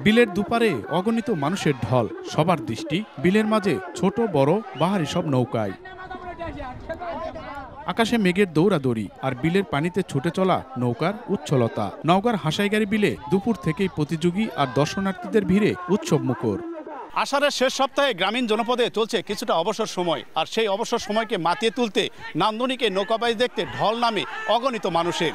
বিলের দুপারে অগণিত মানুষের ঢল, সবার দৃষ্টি বিলের মাঝে ছোট বড় বাহারি সব নৌকায়। আকাশে মেঘের দৌড়াদৌড়ি আর বিলের পানিতে ছুটে চলা নৌকার উচ্ছলতা। নওগাঁর হাসাইগাড়ি বিলে দুপুর থেকেই প্রতিযোগী আর দর্শনার্থীদের ভিড়ে উৎসব মুখর। আষাঢ়ের শেষ সপ্তাহে গ্রামীণ জনপদে চলছে কিছুটা অবসর সময়, আর সেই অবসর সময়কে মাতিয়ে তুলতে নান্দনিকে নৌকাবাইজ দেখতে ঢল নামে অগণিত মানুষের।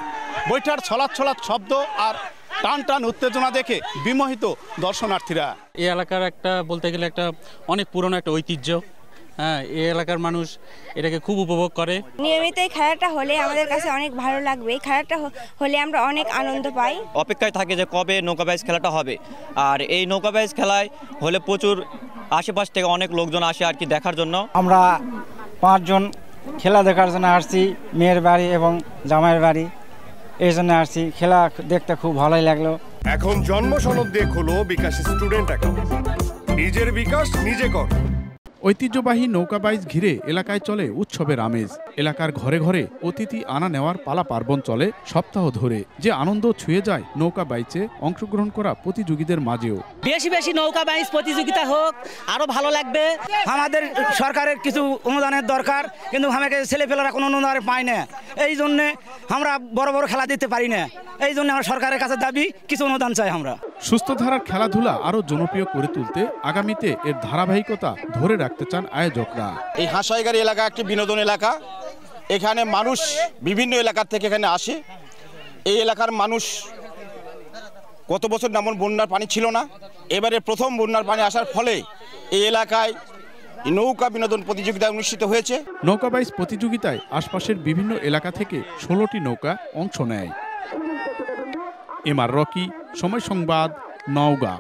বৈঠার ছলাৎ ছলাৎ শব্দ আর টান টান উত্তেজনা দেখে বিমোহিত দর্শনার্থীরা। এই এলাকার একটা বলতে গেলে একটা অনেক পুরনো একটা ঐতিহ্য। হ্যাঁ, এই এলাকার মানুষ এটাকে খুব উপভোগ করে। নিয়মিত এই খেলাটা হলে আমাদের কাছে অনেক ভালো লাগবে। এই খেলাটা হলে আমরা অনেক আনন্দ পাই। অপেক্ষায় থাকে যে কবে নৌকাবাইজ খেলাটা হবে। আর এই নৌকাবাইজ খেলায় হলে প্রচুর আশেপাশ থেকে অনেক লোকজন আসে আর কি দেখার জন্য। আমরা 5 জন খেলা দেখার জন্য আসছি, মেয়ের বাড়ি এবং জামাইয়ের বাড়ি, এই জন্য আসছি। খেলা দেখতে খুব ভালোই লাগলো। এখন জন্ম সনদ দিয়ে খোলো বিকাশ স্টুডেন্ট অ্যাকাউন্ট। নিজের বিকাশ নিজে কর। ঐতিহ্যবাহী নৌকাবাইজ ঘিরে এলাকায় চলে উৎসবের আমেজ। এলাকার ঘরে ঘরে অতিথি আনা নেওয়ার পালা পার্বণ চলে সপ্তাহ ধরে। যে আনন্দ ছুঁয়ে যায় নৌকাবাইজে অংশগ্রহণ করা প্রতিযোগীদের মাঝেও। বেশি বেশি নৌকাবাইজ প্রতিযোগিতা হোক, আরো ভালো লাগবে। আমাদের সরকারের কিছু অনুদানের দরকার, কিন্তু আমাকে ছেলেপেলেরা কোনো অনুদান পায় না। এই জন্যে আমরা বড় বড় খেলা দিতে পারি না। এই জন্য আমরা সরকারের কাছে দাবি কিছু অনুদান চাই। আমরা সুস্থ ধারার খেলাধুলা আরো জনপ্রিয় করে তুলতে আগামীতে এর ধারাবাহিকতা ধরে রাখতে চান আয়োজকরা। এই হাসাইগাড়ি এলাকা একটি বিনোদন এলাকা। এখানে মানুষ বিভিন্ন এলাকার থেকে এখানে আসে। এই এলাকার মানুষ গত বছর যেমন বন্যার পানি ছিল না, এবারে প্রথম বন্যার পানি আসার ফলে এই এলাকায় নৌকা বিনোদন প্রতিযোগিতা অনুষ্ঠিত হয়েছে। নৌকাবাইজ প্রতিযোগিতায় আশপাশের বিভিন্ন এলাকা থেকে 16টি নৌকা অংশ নেয়। এমআর রকি, সময় সংবাদ, নওগাঁ।